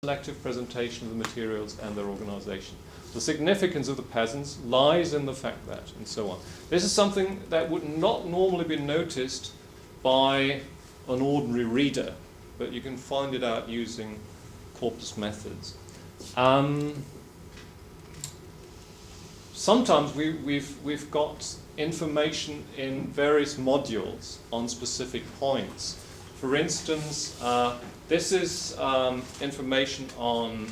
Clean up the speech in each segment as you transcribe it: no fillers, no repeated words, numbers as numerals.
selective presentation of the materials and their organization. The significance of the peasants lies in the fact that, and so on. This is something that would not normally be noticed by an ordinary reader, but you can find it out using corpus methods. Sometimes we've got information in various modules on specific points. For instance, this is information on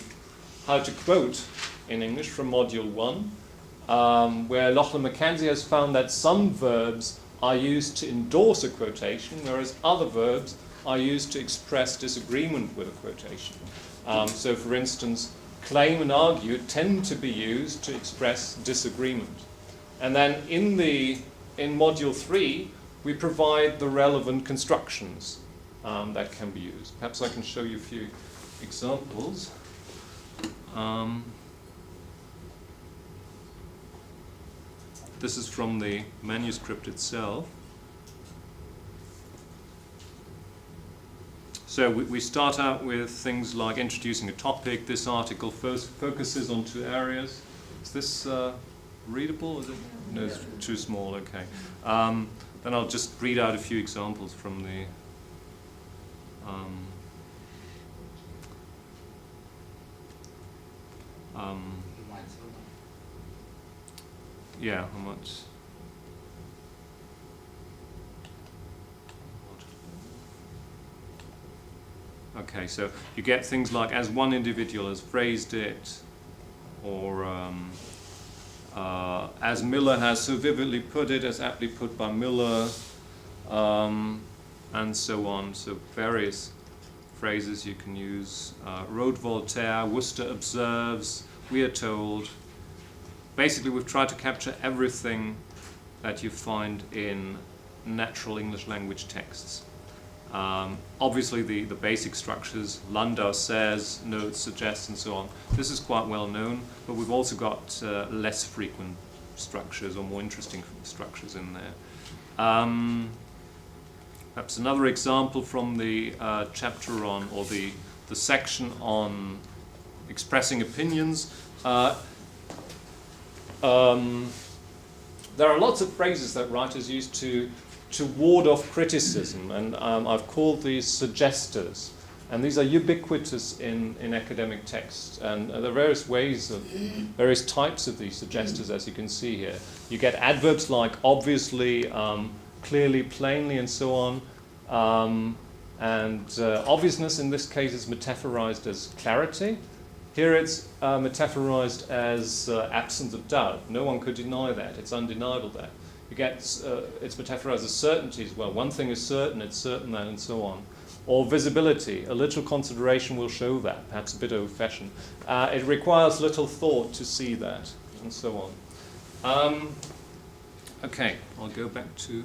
how to quote in English from Module 1, where Lachlan Mackenzie has found that some verbs are used to endorse a quotation, whereas other verbs are used to express disagreement with a quotation. So, for instance, claim and argue tend to be used to express disagreement. And then in Module 3, we provide the relevant constructions that can be used. Perhaps I can show you a few examples. This is from the manuscript itself. So we start out with things like introducing a topic. This article first focuses on two areas. Is this readable? Is it? No, it's too small. Okay. Then I'll just read out a few examples from the. Yeah, how much? Okay, so you get things like as one individual has phrased it, or as Miller has so vividly put it, as aptly put by Miller, and so on. So various phrases you can use. Wrote Voltaire, Worcester observes, we are told. Basically, we've tried to capture everything that you find in natural English language texts. Obviously, the basic structures, Landau says, notes, suggests, and so on. This is quite well known, but we've also got less frequent structures or more interesting structures in there. Perhaps another example from the chapter on, or the section on expressing opinions. There are lots of phrases that writers use to ward off criticism, and I've called these suggesters. And these are ubiquitous in academic texts, and there are various ways of, various types of these suggesters, as you can see here. You get adverbs like obviously, clearly, plainly, and so on. Obviousness in this case is metaphorized as clarity. Here it's metaphorized as absence of doubt. No one could deny that. It's undeniable that. You get it's metaphorized as certainty as well. One thing is certain, it's certain that, and so on. Or visibility. A little consideration will show that, perhaps a bit old-fashioned. It requires little thought to see that, and so on. Okay, I'll go back to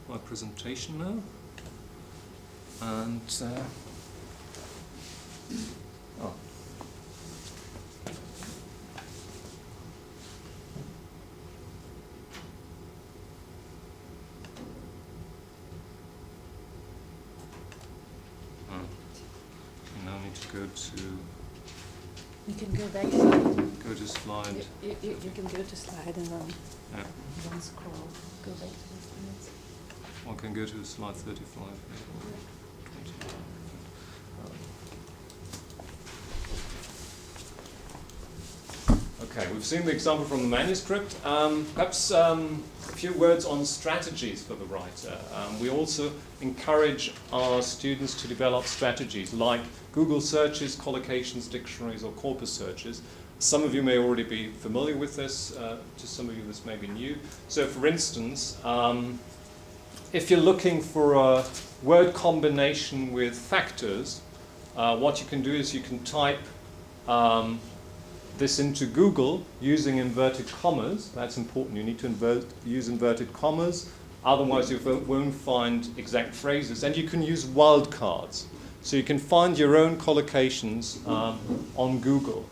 my presentation now. And go to. You can go back. Slide. Go to slide. You can go to slide and then scroll. Go back to the slides. One can go to slide 35. Okay, we've seen the example from the manuscript. Perhaps a few words on strategies for the writer. We also encourage our students to develop strategies like Google searches, collocations, dictionaries, or corpus searches. Some of you may already be familiar with this. To some of you, this may be new. So, for instance, if you're looking for a word combination with factors, what you can do is you can type this into Google using inverted commas. That's important. You need to use inverted commas. Otherwise, you won't find exact phrases. And you can use wildcards. So you can find your own collocations on Google.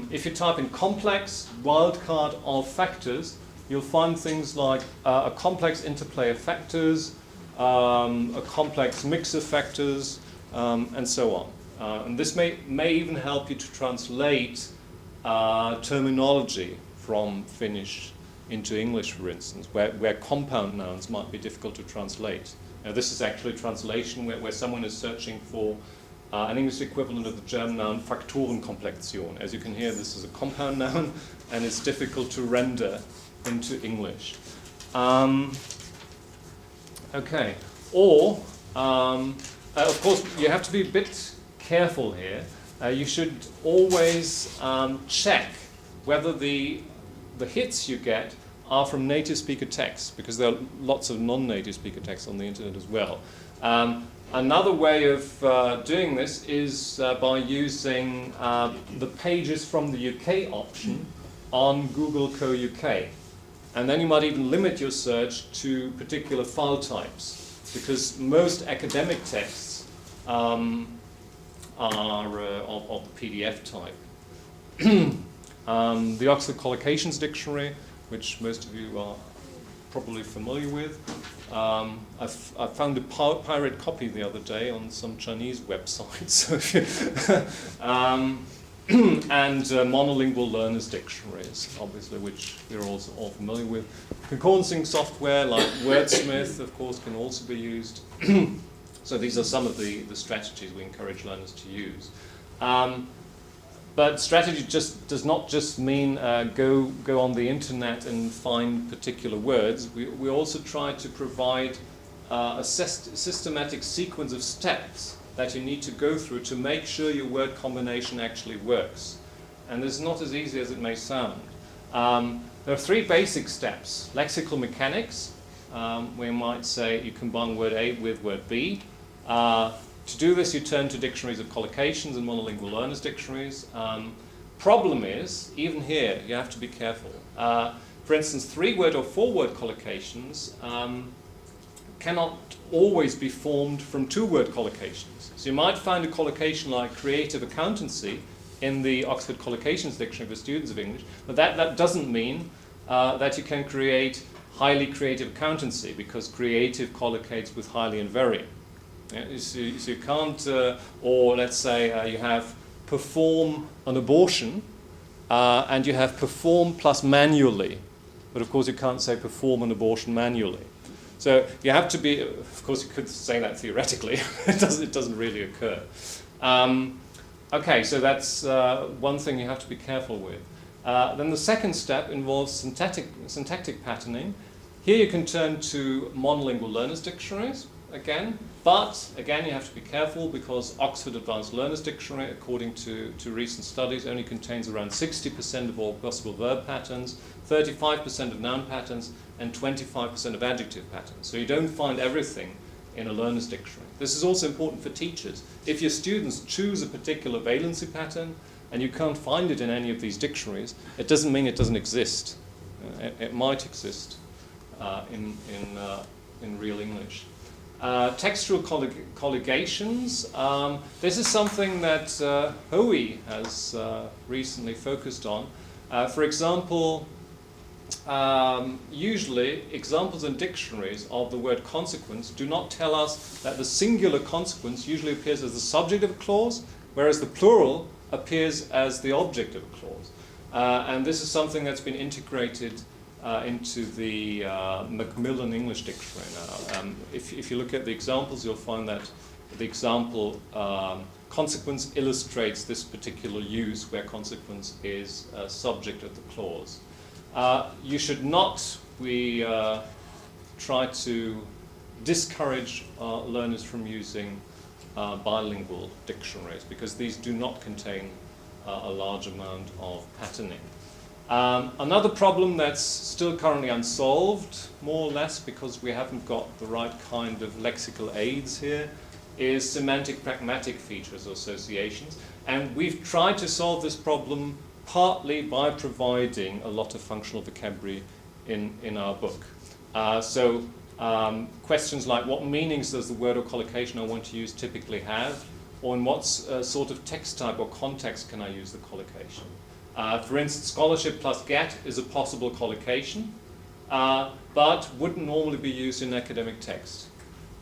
If you type in complex wildcard of factors, you'll find things like a complex interplay of factors, a complex mix of factors, and so on. And this may even help you to translate terminology from Finnish into English, for instance, where compound nouns might be difficult to translate. Now, this is actually a translation where someone is searching for an English equivalent of the German noun Faktorenkomplektion. As you can hear, this is a compound noun, and it's difficult to render into English. Okay. Or, of course, you have to be a bit careful here. You should always check whether the hits you get are from native speaker texts, because there are lots of non-native speaker texts on the internet as well. Another way of doing this is by using the pages from the UK option on Google Co.uk. And then you might even limit your search to particular file types, because most academic texts are of the PDF type. The Oxford Collocations Dictionary, which most of you are probably familiar with. I found a pirate copy the other day on some Chinese website. And monolingual learners' dictionaries, obviously, which we're also all familiar with. Concordancing software like Wordsmith, of course, can also be used. So these are some of the strategies we encourage learners to use. But strategy does not just mean go on the internet and find particular words. We also try to provide a systematic sequence of steps that you need to go through to make sure your word combination actually works. And this is not as easy as it may sound. There are three basic steps. Lexical mechanics, we might say you combine word A with word B. To do this, you turn to dictionaries of collocations and monolingual learners' dictionaries. Problem is, even here, you have to be careful. For instance, 3-word or 4-word collocations cannot always be formed from 2-word collocations. So you might find a collocation like creative accountancy in the Oxford Collocations Dictionary for Students of English, but that doesn't mean that you can create highly creative accountancy, because creative collocates with highly and very. Yeah, so you can't, or let's say you have perform an abortion, and you have perform plus manually, but of course you can't say perform an abortion manually. So you have to be, of course you could say that theoretically, it doesn't really occur. Okay, so that's one thing you have to be careful with. Then the second step involves syntactic patterning. Here you can turn to monolingual learners' dictionaries again, but again you have to be careful, because Oxford Advanced Learners' Dictionary, according to recent studies, only contains around 60% of all possible verb patterns, 35% of noun patterns, and 25% of adjective patterns. So you don't find everything in a learner's dictionary. This is also important for teachers. If your students choose a particular valency pattern and you can't find it in any of these dictionaries, it doesn't mean it doesn't exist. It might exist in real English. Textual colligations. This is something that Hoey has recently focused on. For example, usually examples in dictionaries of the word consequence do not tell us that the singular consequence usually appears as the subject of a clause, whereas the plural appears as the object of a clause. And this is something that's been integrated into the Macmillan English Dictionary now. If you look at the examples, you'll find that the example consequence illustrates this particular use where consequence is subject of the clause. You should not, we try to discourage learners from using bilingual dictionaries, because these do not contain a large amount of patterning. Another problem that's still currently unsolved, more or less because we haven't got the right kind of lexical aids here, is semantic pragmatic features or associations. And we've tried to solve this problem partly by providing a lot of functional vocabulary in our book. Questions like, what meanings does the word or collocation I want to use typically have? Or in what sort of text type or context can I use the collocation? For instance, scholarship plus get is a possible collocation, but wouldn't normally be used in academic text.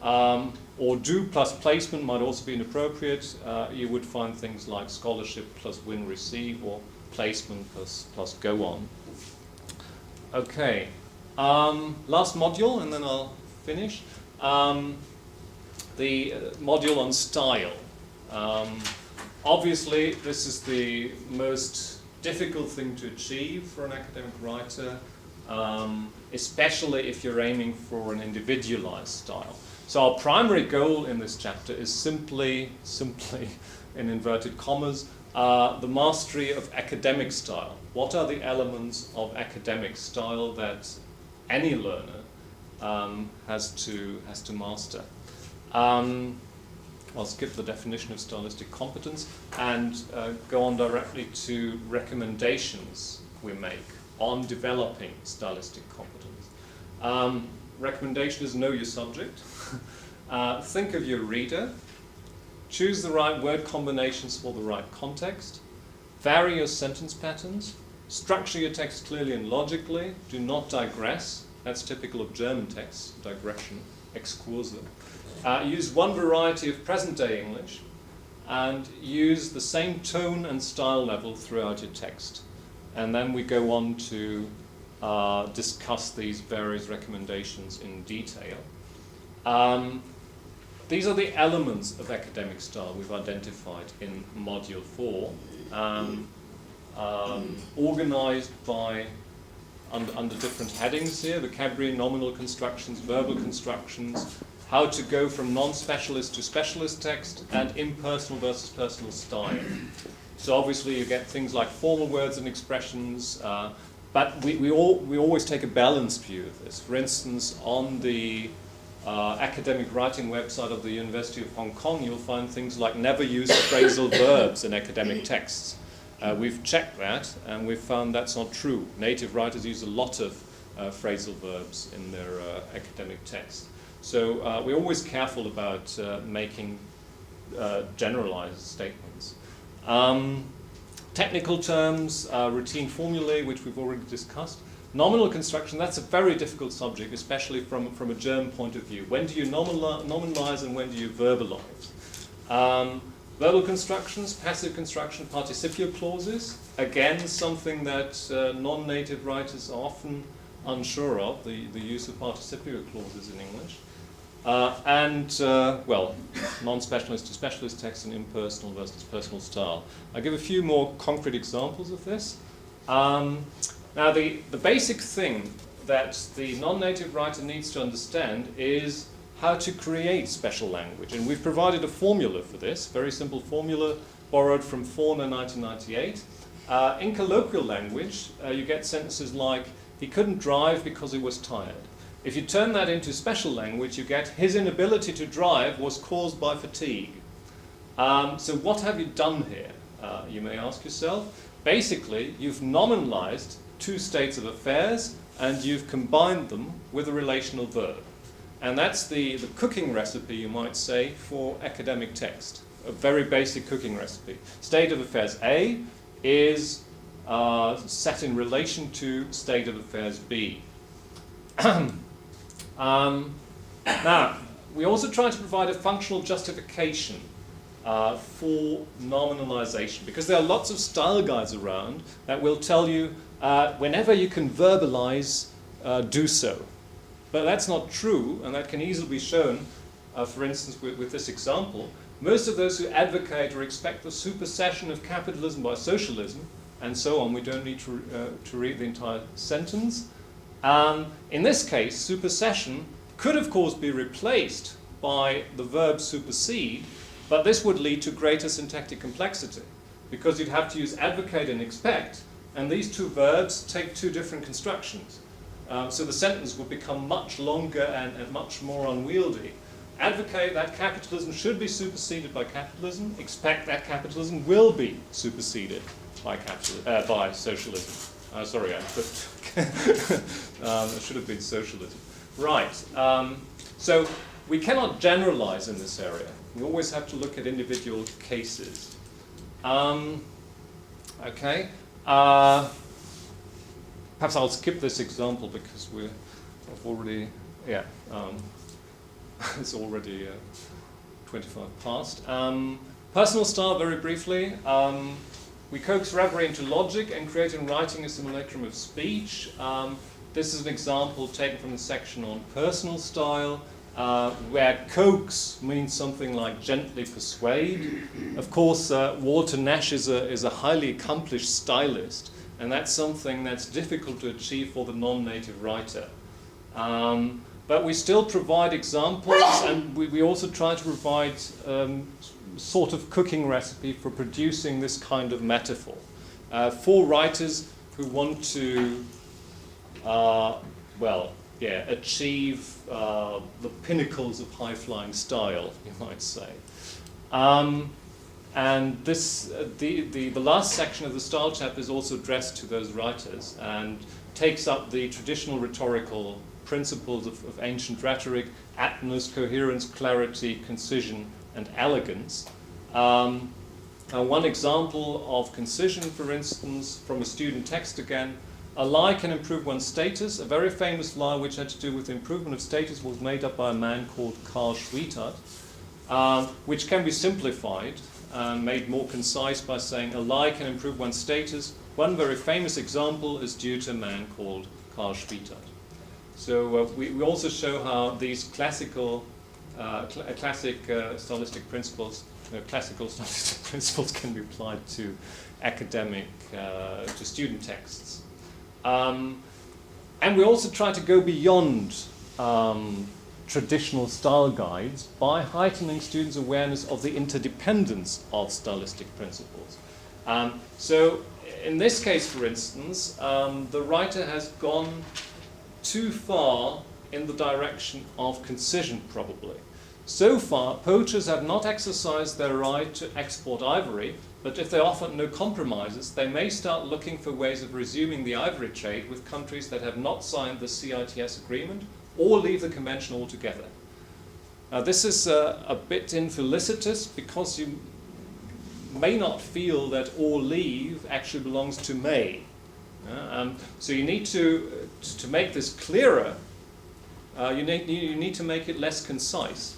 Or do plus placement might also be inappropriate. You would find things like scholarship plus win receive, or placement plus go on. Okay, last module, and then I'll finish. The module on style. Obviously, this is the most difficult thing to achieve for an academic writer, especially if you're aiming for an individualized style. So our primary goal in this chapter is simply, in inverted commas, the mastery of academic style. What are the elements of academic style that any learner has to master? I'll skip the definition of stylistic competence and go on directly to recommendations we make on developing stylistic competence. Recommendation is know your subject. Think of your reader. Choose the right word combinations for the right context. Vary your sentence patterns. Structure your text clearly and logically. Do not digress. That's typical of German texts, digression, Exkurse. Use one variety of present-day English, and use the same tone and style level throughout your text. And then we go on to discuss these various recommendations in detail. These are the elements of academic style we've identified in Module 4, organized by under different headings here: vocabulary, nominal constructions, verbal constructions, how to go from non-specialist to specialist text, and impersonal versus personal style. So obviously you get things like formal words and expressions, but we always take a balanced view of this. For instance, on the academic writing website of the University of Hong Kong, you'll find things like never use phrasal verbs in academic texts. We've checked that, and we've found that's not true. Native writers use a lot of phrasal verbs in their academic texts. So we're always careful about making generalized statements. Technical terms, routine formulae, which we've already discussed. Nominal construction, that's a very difficult subject, especially from a German point of view. When do you nominalize and when do you verbalize? Verbal constructions, passive construction, participial clauses. Again, something that non-native writers are often unsure of, the use of participial clauses in English. Well, non-specialist to specialist text and impersonal versus personal style. I'll give a few more concrete examples of this. Now, the basic thing that the non-native writer needs to understand is how to create special language. And we've provided a formula for this, very simple formula borrowed from Faulkner 1998. In colloquial language, you get sentences like, he couldn't drive because he was tired. If you turn that into special language, you get, his inability to drive was caused by fatigue. So what have you done here, you may ask yourself? Basically, you've nominalized two states of affairs, and you've combined them with a relational verb. And that's the cooking recipe, you might say, for academic text. A very basic cooking recipe. State of affairs A is set in relation to state of affairs B. Now, we also try to provide a functional justification for nominalization, because there are lots of style guides around that will tell you whenever you can verbalize, do so. But that's not true, and that can easily be shown, for instance, with this example. Most of those who advocate or expect the supersession of capitalism by socialism, and so on, we don't need to read the entire sentence. In this case, supersession could, of course, be replaced by the verb supersede, but this would lead to greater syntactic complexity, because you'd have to use advocate and expect, and these two verbs take two different constructions. So the sentence would become much longer and much more unwieldy. Advocate that capitalism should be superseded by capitalism. Expect that capitalism will be superseded by socialism. Sorry, I put it should have been socialism. Right. So we cannot generalize in this area. We always have to look at individual cases. Okay. Perhaps I'll skip this example because I've already, it's already 25 past. Personal style, very briefly. We coax reverie into logic and create in writing a simulacrum of speech. This is an example taken from the section on personal style, where coax means something like gently persuade. Of course, Walter Nash is a highly accomplished stylist, and that's something that's difficult to achieve for the non-native writer. But we still provide examples, and we also try to provide sort of cooking recipe for producing this kind of metaphor for writers who want to, achieve the pinnacles of high-flying style, you might say. And this, the last section of the style chapter is also addressed to those writers and takes up the traditional rhetorical principles of ancient rhetoric: aptness, coherence, clarity, concision, and elegance. One example of concision, for instance, from a student text again: a lie can improve one's status. A very famous lie which had to do with the improvement of status was made up by a man called Carl Schwittert, which can be simplified and made more concise by saying a lie can improve one's status. One very famous example is due to a man called Carl Schwittert. So we also show how these classical stylistic principles, classical stylistic principles can be applied to academic, to student texts. And we also try to go beyond traditional style guides by heightening students' awareness of the interdependence of stylistic principles. So in this case, for instance, the writer has gone too far in the direction of concision, probably. So far, poachers have not exercised their right to export ivory, but if they offer no compromises, they may start looking for ways of resuming the ivory trade with countries that have not signed the CITS agreement or leave the convention altogether. Now, this is a bit infelicitous because you may not feel that or leave actually belongs to may. So you need to make this clearer, you need to make it less concise.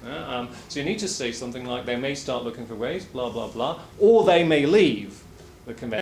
So you need to say something like, they may start looking for ways, blah, blah, blah, or they may leave the convention.